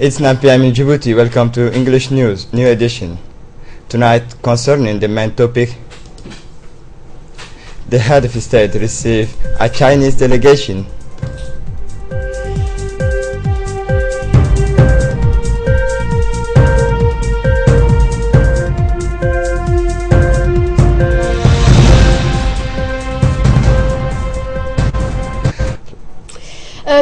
It's 9 p.m. in Djibouti. Welcome to English News, new edition. Tonight, concerning the main topic, the head of state received a Chinese delegation.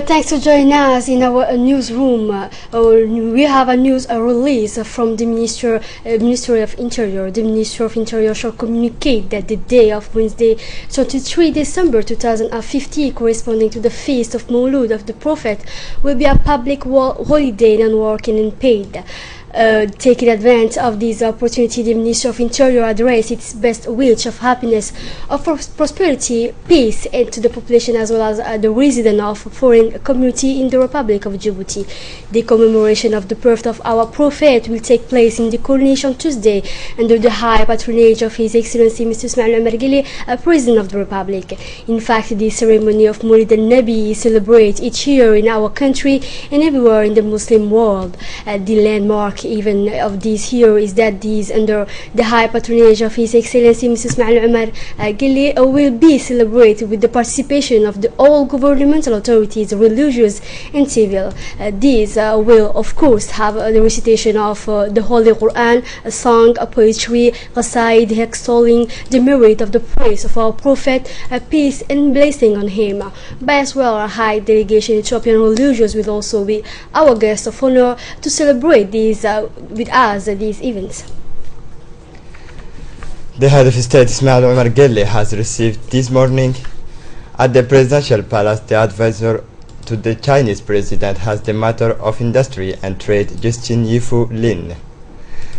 Thanks for joining us in our newsroom. We have a news release from the Ministry of Interior. The Ministry of Interior shall communicate that the day of Wednesday, 23 December 2015, corresponding to the feast of Maulud of the Prophet, will be a public holiday, non-working and paid. Taking advantage of this opportunity, the Ministry of Interior addressed its best wish of happiness, of prosperity, peace, and to the population as well as the resident of foreign community in the Republic of Djibouti. The commemoration of the birth of our Prophet will take place in the coronation Tuesday under the high patronage of His Excellency Mr. Ismail Omar Guelleh, President of the Republic. In fact, the ceremony of Maulid al-Nabi is celebrated each year in our country and everywhere in the Muslim world. The landmark even of this year is that these under the high patronage of His Excellency Mr. Ismail Omar Guelleh will be celebrated with the participation of all governmental authorities, religious and civil. These will of course have the recitation of the Holy Quran, a song, a poetry, qasaid, extolling the merit of the praise of our Prophet, peace and blessing on him. But as well, a high delegation Ethiopian religious will also be our guest of honor to celebrate these with us these events. The head of state Ismail Omar Guelleh has received this morning at the presidential palace the advisor to the Chinese president has the matter of industry and trade, Justin Yifu Lin.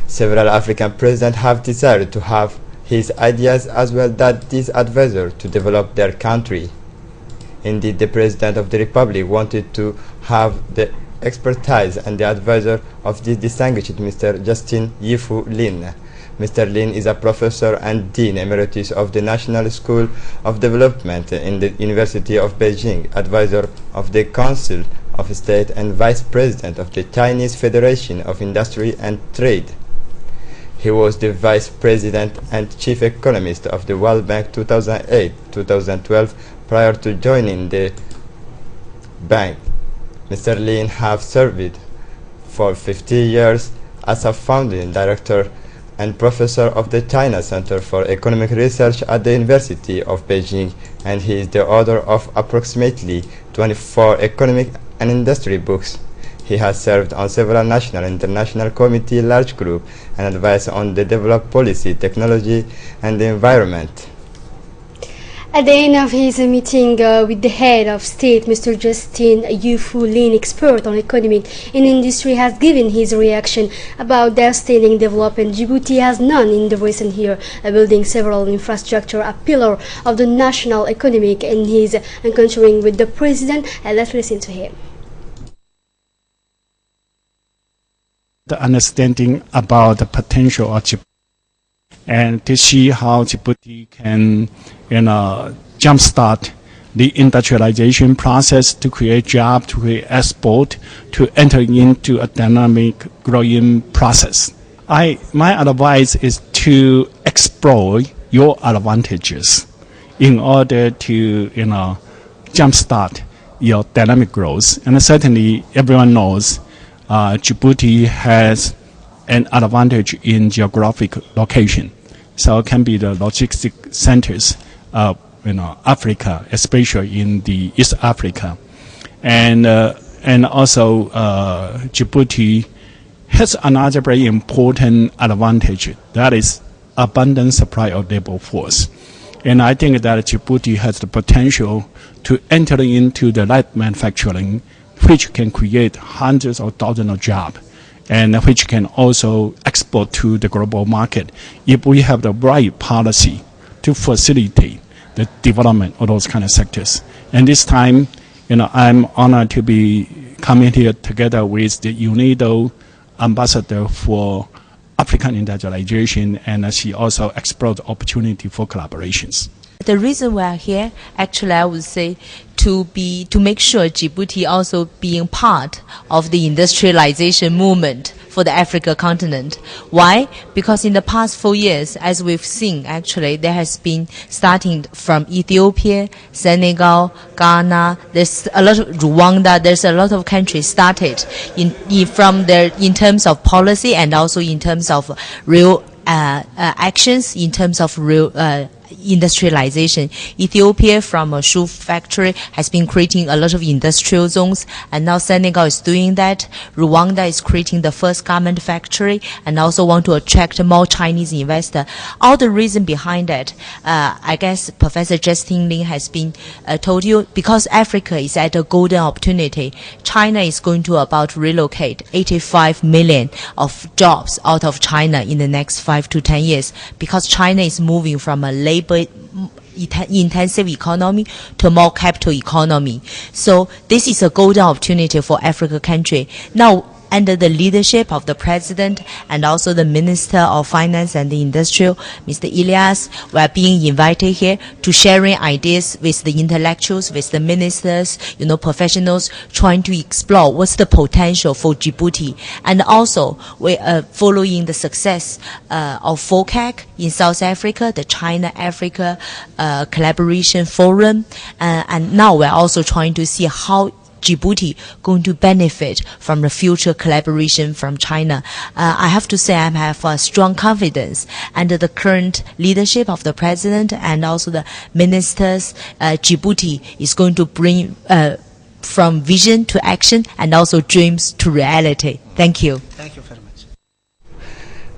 Several African presidents have desired to have his ideas as well as this advisor to develop their country. Indeed, the president of the republic wanted to have the expertise and the advisor of this distinguished Mr. Justin Yifu Lin. Mr. Lin is a professor and dean emeritus of the National School of Development in the University of Beijing, advisor of the Council of State and vice president of the Chinese Federation of Industry and Trade. He was the vice president and chief economist of the World Bank 2008-2012 prior to joining the bank. Mr. Lin has served for 50 years as a founding director and professor of the China Center for Economic Research at the University of Beijing, and he is the author of approximately 24 economic and industry books. He has served on several national and international committee large group and advised on the development policy, technology and the environment. At the end of his meeting with the head of state, Mr. Justin Yifu Lin, expert on economic and industry, has given his reaction about the outstanding development Djibouti has known in the recent year, building several infrastructure, a pillar of the national economic, and his encountering with the president. Let's listen to him. The understanding about the potential of Djibouti and to see how Djibouti can jumpstart the industrialization process to create jobs, to create export, to enter into a dynamic growing process. My advice is to explore your advantages in order to jumpstart your dynamic growth. And certainly everyone knows Djibouti has an advantage in geographic location. So it can be the logistic centers of Africa, especially in the East Africa. And also Djibouti has another very important advantage, that is abundant supply of labor force. And I think that Djibouti has the potential to enter into the light manufacturing, which can create hundreds of thousands of jobs, and which can also export to the global market if we have the right policy to facilitate the development of those kind of sectors. And this time, I'm honored to be coming here together with the UNIDO ambassador for African industrialization, and she also explored opportunity for collaborations. The reason we are here, actually, I would say, to make sure Djibouti also being part of the industrialization movement for the Africa continent. Why? Because in the past 4 years, as we've seen, actually, there has been starting from Ethiopia, Senegal, Ghana, there's a lot of Rwanda, there's a lot of countries started in terms of policy and also in terms of real actions, in terms of real industrialization. Ethiopia, from a shoe factory, has been creating a lot of industrial zones, and now Senegal is doing that. Rwanda is creating the first garment factory and also want to attract more Chinese investors. All the reason behind that, I guess Professor Justin Lin has been told you, because Africa is at a golden opportunity. China is going to about relocate 85 million of jobs out of China in the next 5 to 10 years, because China is moving from a labor intensive economy to more capital economy. So this is a golden opportunity for Africa country. Now, under the leadership of the President and also the Minister of Finance and the Industrial, Mr. Elias, we are being invited here to sharing ideas with the intellectuals, with the ministers, professionals, trying to explore what's the potential for Djibouti. And also, we are following the success of FOCAC in South Africa, the China-Africa Collaboration Forum. And now we're also trying to see how Djibouti going to benefit from the future collaboration from China. I have to say I have a strong confidence under the current leadership of the President and also the ministers. Djibouti is going to bring from vision to action and also dreams to reality. Thank you. Thank you very much.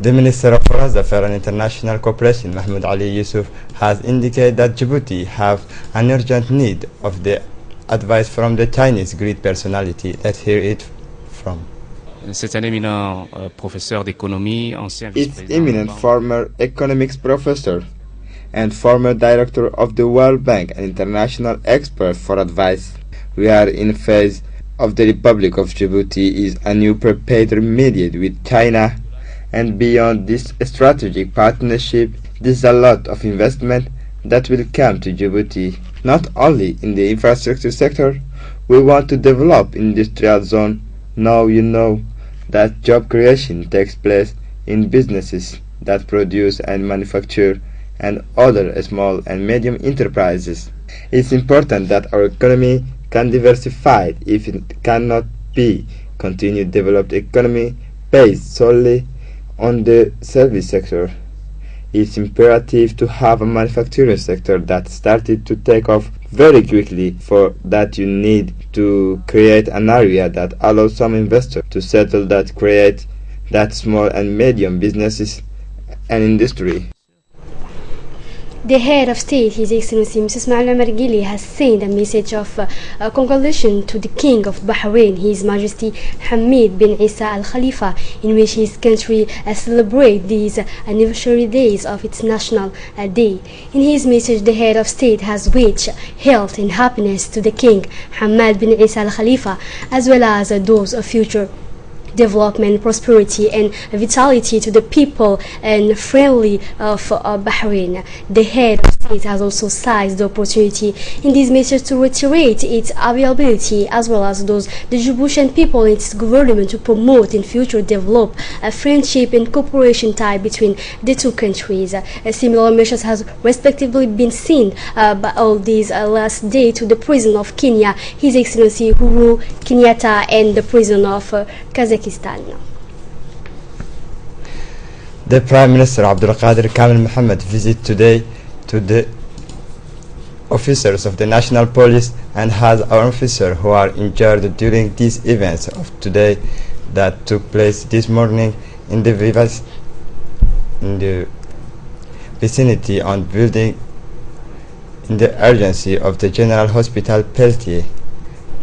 The Minister of Foreign Affairs and International Cooperation, Mahmoud Ali Yusuf, has indicated that Djibouti have an urgent need of the advice from the Chinese great personality. Let's hear it from. C'est un éminent professeur d'économie, ancien It's eminent former economics professor and former director of the World Bank and international expert for advice. We are in a phase of the Republic of Djibouti is a new prepared mediate with China, and beyond this strategic partnership, there's a lot of investment that will come to Djibouti. Not only in the infrastructure sector, we want to develop industrial zone. Now you know that job creation takes place in businesses that produce and manufacture and other small and medium enterprises. It's important that our economy can diversify if it cannot be continued developed economy based solely on the service sector. It's imperative to have a manufacturing sector that started to take off very quickly. For that you need to create an area that allows some investor to settle, that create that small and medium businesses and industry. The head of state, His Excellency Mrs. Ismail Omar Guelleh, has sent a message of congratulations to the King of Bahrain, His Majesty Hamid bin Isa Al Khalifa, in which his country celebrates these anniversary days of its national day. In his message, the head of state has wished health and happiness to the King Hamad bin Isa Al Khalifa, as well as those of future development, prosperity and vitality to the people and friendly of Bahrain. The head of state has also seized the opportunity in this message to reiterate its availability, as well as those the Djiboutian people and its government, to promote in future develop a friendship and cooperation tie between the two countries. Similar measures has respectively been seen by all these last day to the President of Kenya, His Excellency Uhuru Kenyatta, and the President of Kazakhstan. The Prime Minister Abdul Qadir Kamil Mohammed visit today to the officers of the National Police and has our officers who are injured during these events of today that took place this morning in the vicinity on building in the urgency of the General Hospital Peltier.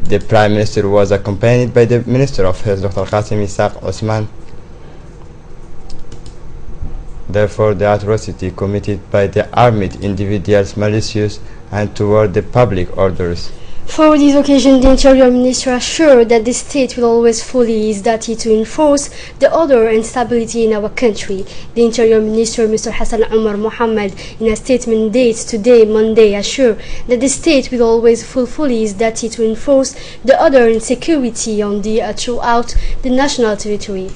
The Prime Minister was accompanied by the Minister of Health, Dr. Qasim Isaq Osman. Therefore, the atrocity committed by the armed individuals malicious and toward the public orders. For this occasion, the Interior Minister assured that the state will always fully its duty to enforce the order and stability in our country. The Interior Minister, Mr. Hassan Umar Mohammed, in a statement dated today, Monday, assured that the state will always fulfill its duty to enforce the order and security on throughout the national territory.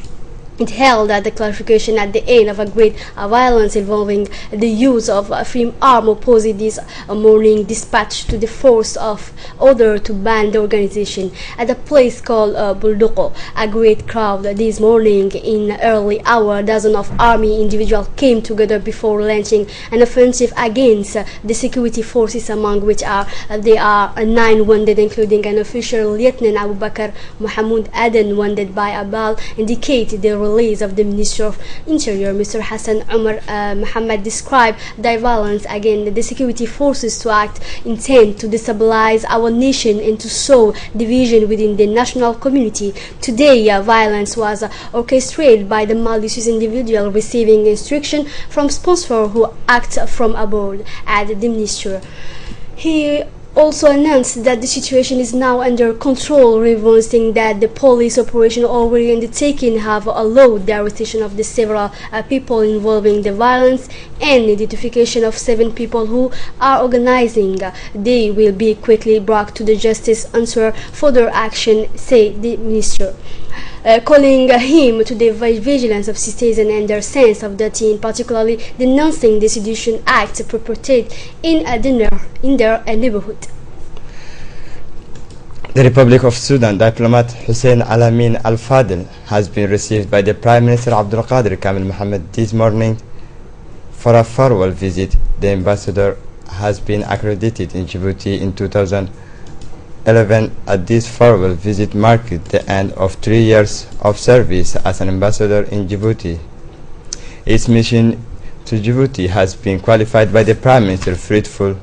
It held that the clarification at the end of a great violence involving the use of firm arm opposite this morning dispatch to the force of order to ban the organization at a place called Bulduko. A great crowd this morning in early hour, dozens of army individuals came together before launching an offensive against the security forces, among which there are 9 wounded, including an official, Lieutenant Abu Bakr Mohammed Aden, wounded by Abal, indicated the release of the Minister of Interior, Mr. Hassan Umar Mohammed, described the violence against the security forces to act intent to destabilize our nation and to sow division within the national community. Today, violence was orchestrated by the malicious individual receiving instruction from sponsors who act from abroad, added the minister. He also announced that the situation is now under control, revealing that the police operation already undertaken have allowed the arrestation of the several people involving the violence and identification of 7 people who are organizing. They will be quickly brought to the justice answer further action, said the minister. Calling him to the vigilance of citizens and their sense of duty, in particularly denouncing the Sedition Act perpetrated in their neighborhood. The Republic of Sudan diplomat Hussein Alamin Al-Fadil has been received by the Prime Minister Abdul Qadir Kamil Mohammed this morning for a farewell visit. The ambassador has been accredited in Djibouti in 2011. At this farewell visit marked the end of 3 years of service as an ambassador in Djibouti. Its mission to Djibouti has been qualified by the Prime Minister fruitful.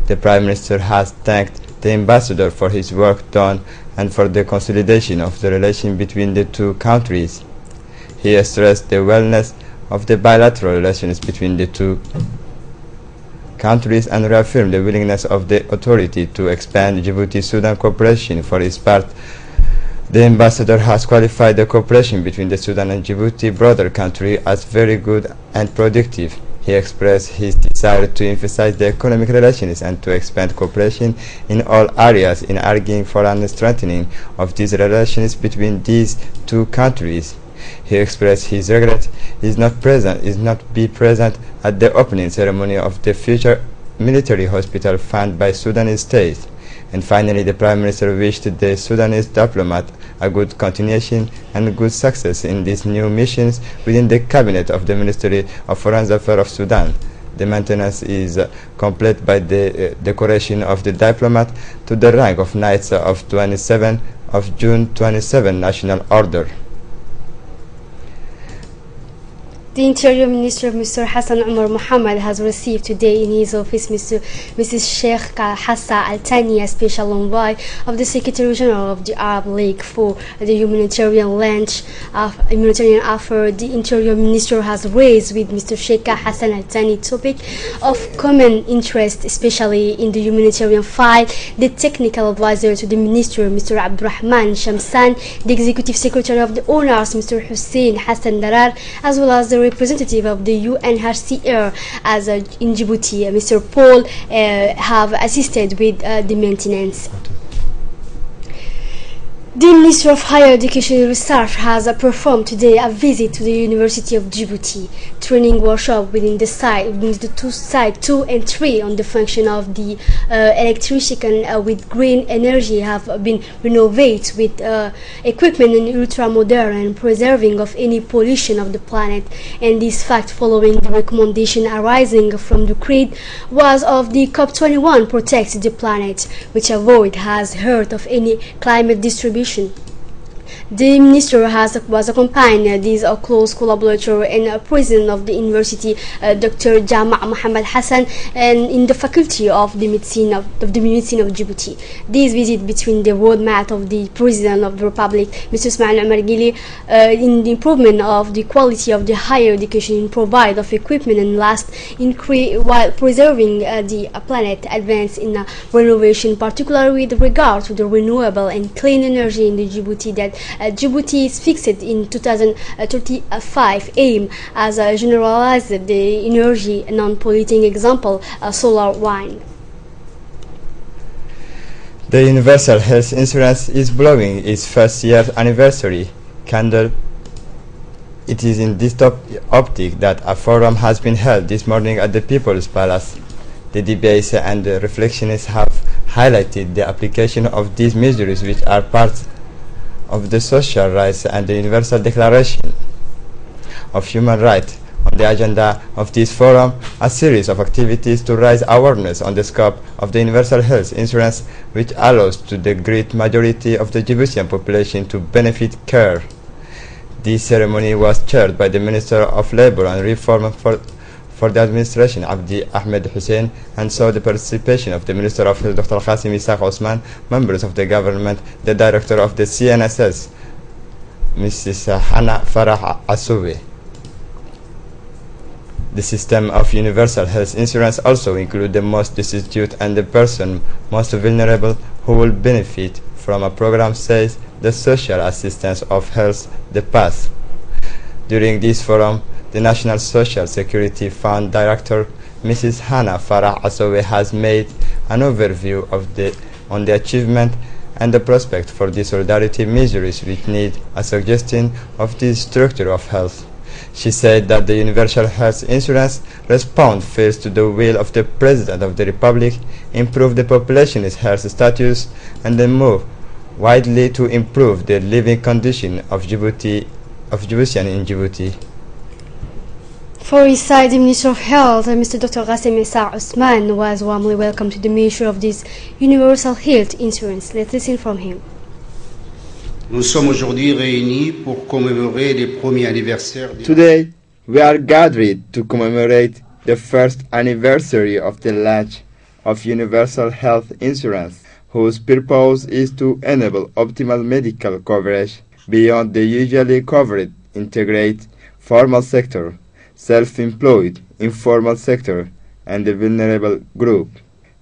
The Prime Minister has thanked the ambassador for his work done and for the consolidation of the relation between the two countries. He stressed the wellness of the bilateral relations between the two countries and reaffirmed the willingness of the authority to expand Djibouti-Sudan cooperation. For his part, the ambassador has qualified the cooperation between the Sudan and Djibouti brother country as very good and productive. He expressed his desire to emphasize the economic relations and to expand cooperation in all areas, in arguing for a strengthening of these relations between these two countries. He expressed his regret is not be present at the opening ceremony of the future military hospital funded by Sudanese state. And finally, the Prime Minister wished the Sudanese diplomat a good continuation and good success in these new missions within the cabinet of the Ministry of Foreign Affairs of Sudan. The maintenance is complete by the decoration of the diplomat to the rank of Knights of 27 of June 27 National Order. The Interior Minister, Mr. Hassan Umar Mohammed, has received today in his office Mrs. Sheikh Hassa Al-Thani, a special envoy of the Secretary General of the Arab League for the humanitarian effort. The Interior Minister has raised with Mr. Sheikh Hassan Al-Thani topic of common interest, especially in the humanitarian file. The technical advisor to the Minister, Mr. Abdurrahman Shamsan, the Executive Secretary of the Owners, Mr. Hussein Hassan Darar, as well as the representative of the UNHCR in Djibouti, Mr. Paul, have assisted with the maintenance. The Minister of Higher Education and Research has performed today a visit to the University of Djibouti. Training workshop within the two sites 2 and 3 on the function of the electricity with green energy have been renovated with equipment and ultra-modern and preserving of any pollution of the planet. And this fact following the recommendation arising from the creed was of the COP21 protect the planet, which avoid has heard of any climate distribution. The minister was accompanied this close collaborator and president of the university, Dr. Jama' Mohammed Hassan, and in the faculty of the medicine of Djibouti. This visit between the roadmap of the president of the republic, Mr. Ismail Omar Guelleh, in the improvement of the quality of the higher education in provide of equipment, and last while preserving the planet advance in renovation, particularly with regard to the renewable and clean energy in the Djibouti, that Djibouti is fixed in 2035 aim as generalized the energy non-polluting example solar wind. The Universal Health Insurance is blowing its first year anniversary candle. It is in this optic that a forum has been held this morning at the People's Palace. The debates and the reflections have highlighted the application of these measures, which are part of the social rights and the Universal Declaration of Human Rights. On the agenda of this forum, a series of activities to raise awareness on the scope of the Universal Health Insurance, which allows to the great majority of the Djiboutian population to benefit care. This ceremony was chaired by the Minister of Labour and Reform for the administration, Abdi Ahmed Hussein, and saw the participation of the Minister of Health, Dr. Qasim Isaq Osman, members of the government, the Director of the CNSS, Mrs. Hana Farah Asouwe. The system of universal health insurance also includes the most destitute and the person most vulnerable who will benefit from a program, says the Social Assistance of Health, the PASS. During this forum, the National Social Security Fund Director, Mrs. Hana Farah Asouwe, has made an overview on the achievement and the prospect for the solidarity measures which need a suggestion of the structure of health. She said that the Universal Health Insurance responds first to the will of the President of the Republic, improve the population's health status, and then move widely to improve the living condition of Djiboutian in Djibouti. For his side, the Minister of Health, Mr. Dr. Qasim Isaq Osman, was warmly welcomed to the measure of this Universal Health Insurance. Let's listen from him. Nous sommes aujourd'hui réunis pour commémorer les premiers anniversaires. Today, we are gathered to commemorate the first anniversary of the launch of Universal Health Insurance, whose purpose is to enable optimal medical coverage beyond the usually covered integrate formal sector, self-employed, informal sector, and the vulnerable group.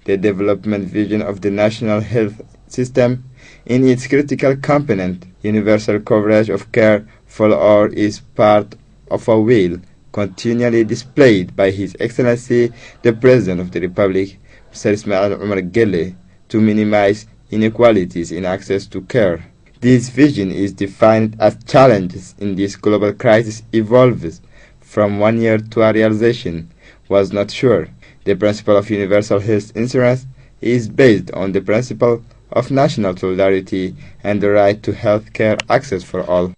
The development vision of the national health system in its critical component, universal coverage of care for all, is part of a will continually displayed by His Excellency the President of the Republic, Mr. Ismail Omar Guelleh, to minimize inequalities in access to care. This vision is defined as challenges in this global crisis evolves from 1 year to a realization was not sure. The principle of universal health insurance is based on the principle of national solidarity and the right to health care access for all.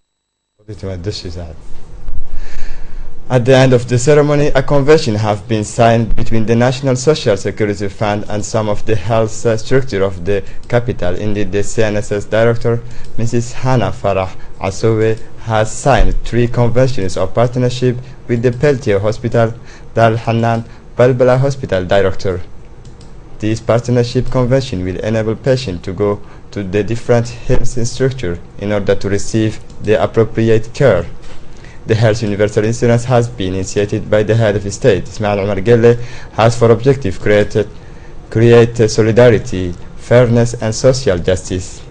At the end of the ceremony, a convention has been signed between the National Social Security Fund and some of the health structure of the capital. Indeed, the CNSS Director, Mrs. Hana Farah Asouwe, has signed 3 conventions of partnership with the Peltier Hospital, Dar Hanan Balbala Hospital Director. This partnership convention will enable patients to go to the different health structures in order to receive the appropriate care. The Health Universal Insurance has been initiated by the Head of State, Ismail Omar Guelleh, has for objective create solidarity, fairness, and social justice.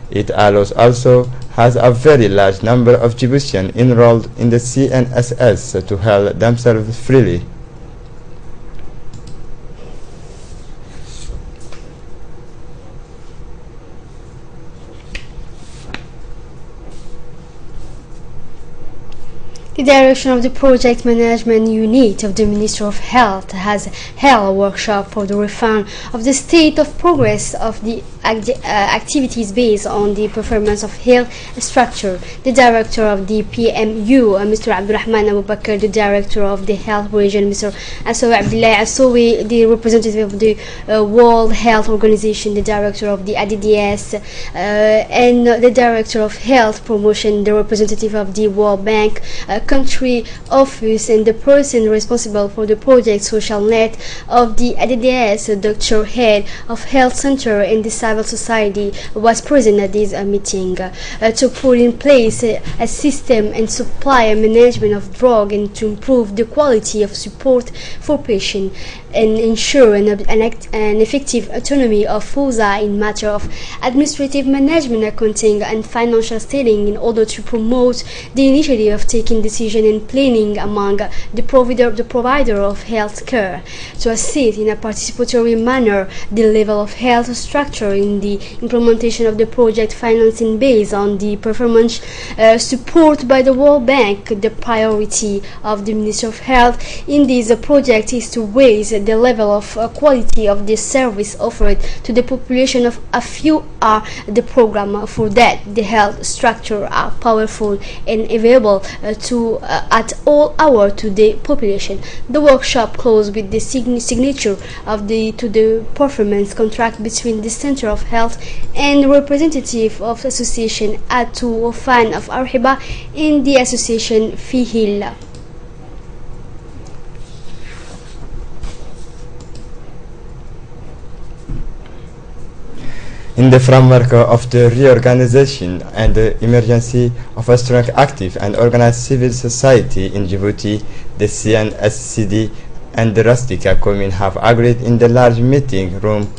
It also has a very large number of Djiboutians enrolled in the CNSS to help themselves freely. The direction of the Project Management Unit of the Ministry of Health has held a workshop for the reform of the state of progress of the activities based on the performance of health structure. The director of the PMU, Mr. Abdurrahman Abu Bakr, the director of the health region, Mr. Asawi Abdullah Asawi, the representative of the World Health Organization, the director of the ADDS, and the director of health promotion, the representative of the World Bank country office, and the person responsible for the project social net of the ADDS, the doctor head of health center and the civil society was present at this meeting to put in place a system and supply and management of drug and to improve the quality of support for patients and ensure an effective autonomy of FUSA in matter of administrative management, accounting and financial stating in order to promote the initiative of taking decision and planning among the provider of health care to assist in a participatory manner the level of health structure in the implementation of the project financing based on the performance support by the World Bank. The priority of the Ministry of Health in this project is to raise the level of quality of the service offered to the population of a few are the program for that the health structure are powerful and available to at all hour to the population. The workshop closed with the signature of the performance contract between the Center of Health and representative of association Atu Wafan of Arhiba in the association Fihil. In the framework of the reorganization and the emergency of a strong, active and organized civil society in Djibouti, the CNSCD and the Rustica commune have agreed in the large meeting room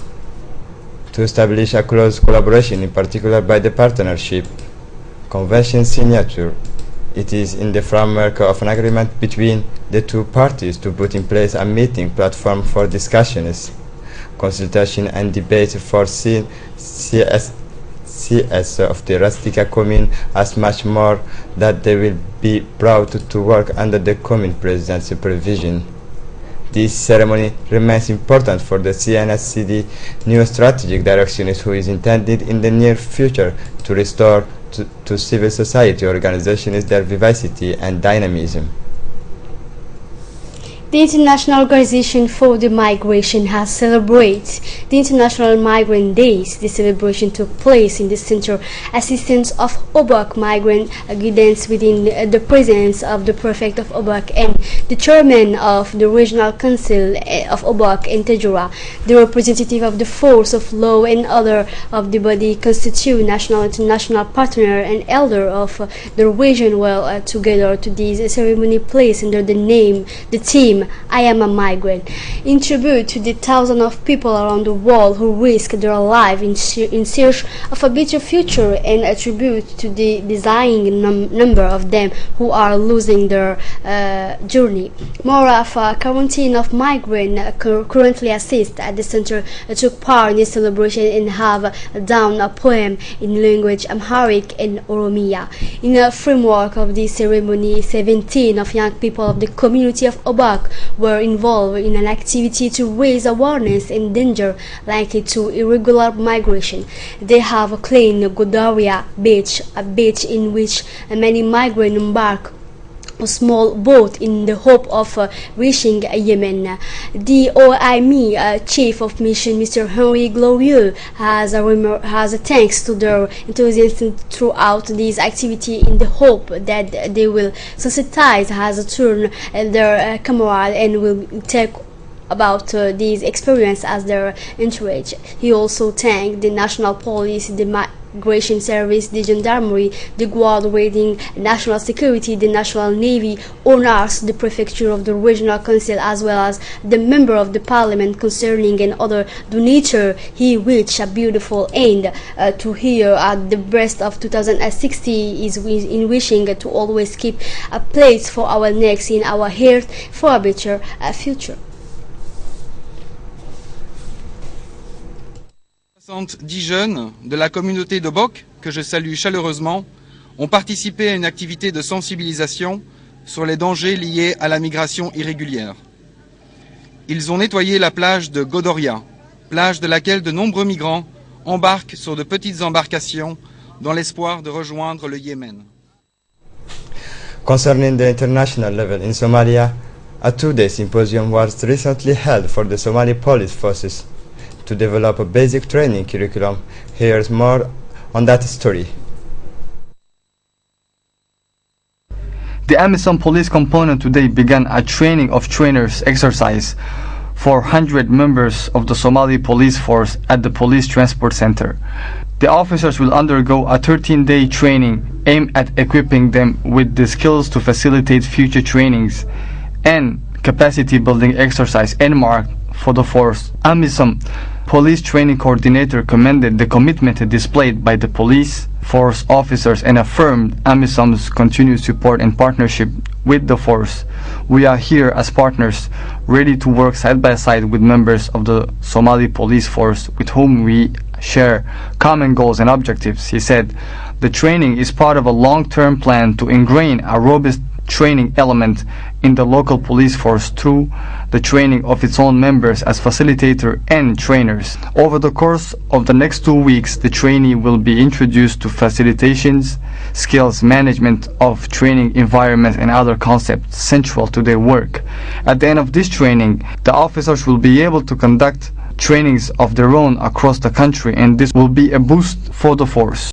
to establish a close collaboration, in particular by the partnership convention signature. It is in the framework of an agreement between the two parties to put in place a meeting platform for discussions, consultation and debate for CS of the Rustica commune, as much more that they will be proud to work under the commune president's supervision. This ceremony remains important for the CNSCD new strategic direction, who is intended in the near future to restore to civil society organizations their vivacity and dynamism. The International Organization for the Migration has celebrated the International Migrant Days. The celebration took place in the Center Assistance of Obak Migrant Guidance within the presence of the Prefect of Obak and the Chairman of the Regional Council of Obak and Tejura. The representative of the force of law and other of the body constitute national and international partner and elder of the region were together to this ceremony placed under the theme I am a migrant, in tribute to the thousands of people around the world who risk their life in search of a better future, and a tribute to the dying number of them who are losing their journey. More of a quarantine of migrants currently assist at the center took part in this celebration and have done a poem in language Amharic and Oromia. In the framework of this ceremony, 17 of young people of the community of Obak were involved in an activity to raise awareness and danger linked to irregular migration. They have claimed Godaria Beach, a beach in which many migrants embark a small boat in the hope of reaching Yemen. The OIME Chief of Mission, Mr. Henry Glorieux, has a thanks to their enthusiasm throughout this activity in the hope that they will sensitize as a turn their camarade and will take about this experience as their entourage. He also thanked the National Police, the Migration Service, the Gendarmerie, the Guard Raiding, National Security, the National Navy, honors the Prefecture of the Regional Council, as well as the Member of the Parliament concerning and other donator. He reached a beautiful end to here at the breast of 2060 is in wishing to always keep a place for our necks in our heart for a better future. 10 jeunes de la communauté d'Obok, que je salue chaleureusement, ont participé à une activité de sensibilisation sur les dangers liés à la migration irrégulière. Ils ont nettoyé la plage de Godoria, plage de laquelle de nombreux migrants embarquent sur de petites embarcations dans l'espoir de rejoindre le Yémen. Concerning the international level in Somalia, a two-day symposium was recently held for the Somali police forces to develop a basic training curriculum. Here's more on that story. The AMISOM police component today began a training of trainers exercise for 100 members of the Somali police force at the police transport center. The officers will undergo a 13-day training aimed at equipping them with the skills to facilitate future trainings and capacity building exercise earmarked for the force. AMISOM police training coordinator commended the commitment displayed by the police force officers and affirmed AMISOM's continued support and partnership with the force. We are here as partners, ready to work side by side with members of the Somali police force with whom we share common goals and objectives, he said. The training is part of a long-term plan to ingrain a robust training element in the local police force through the training of its own members as facilitator and trainers. Over the course of the next 2 weeks, the trainee will be introduced to facilitations, skills, management of training environments and other concepts central to their work. At the end of this training, the officers will be able to conduct trainings of their own across the country, and this will be a boost for the force.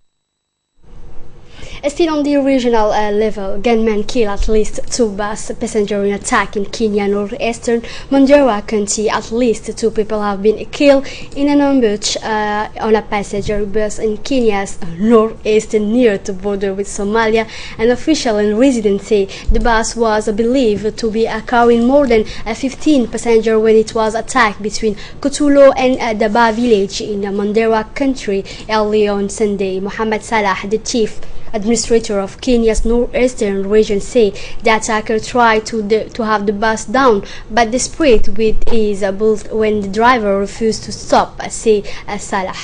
Still on the regional level, gunmen kill at least 2 bus passengers in attack in Kenya northeastern Mandera County. At least 2 people have been killed in an ambush on a passenger bus in Kenya's northeast near the border with Somalia. An official and residents say the bus was believed to be carrying more than 15 passengers when it was attacked between Kutulo and Daba village in Mandera County early on Sunday. Mohammed Salah, the chief administrator of Kenya's northeastern region, say the attacker tried to have the bus down, but desperate with his built when the driver refused to stop, say Salah.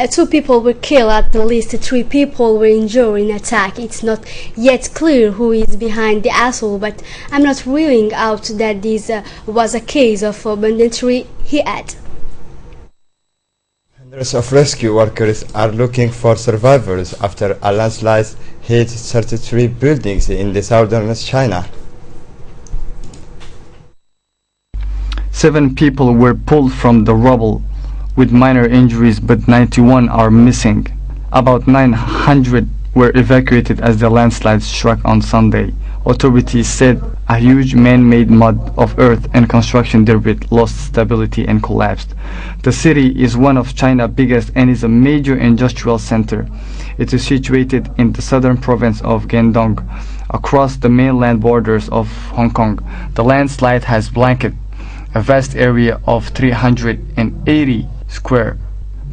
2 people were killed, at least 3 people were injured in the attack. It's not yet clear who is behind the assault, but I'm not ruling out that this was a case of banditry, he added. Hundreds of rescue workers are looking for survivors after a landslide hit 33 buildings in the southern China. 7 people were pulled from the rubble with minor injuries, but 91 are missing. About 900 were evacuated as the landslide struck on Sunday. Authorities said a huge man-made mud of earth and construction debris lost stability and collapsed. The city is one of China's biggest and is a major industrial center. It is situated in the southern province of Guangdong, across the mainland borders of Hong Kong. The landslide has blanketed a vast area of 380 square,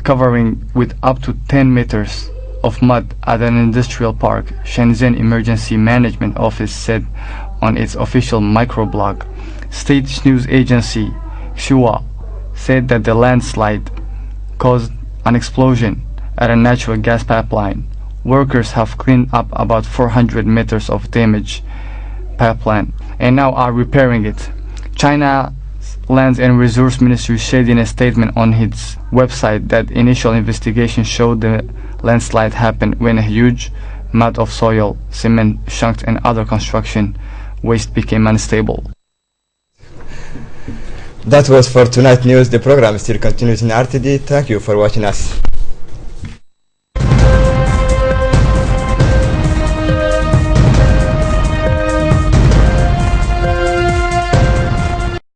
covering with up to 10 meters of mud at an industrial park, Shenzhen Emergency Management Office said on its official microblog. State news agency Xinhua said that the landslide caused an explosion at a natural gas pipeline. Workers have cleaned up about 400 meters of damaged pipeline and now are repairing it. China's Lands and Resource Ministry said in a statement on its website that initial investigation showed the landslide happened when a huge mat of soil, cement, chunks and other construction waste became unstable. That was for tonight news. The program still continues in RTD. Thank you for watching us.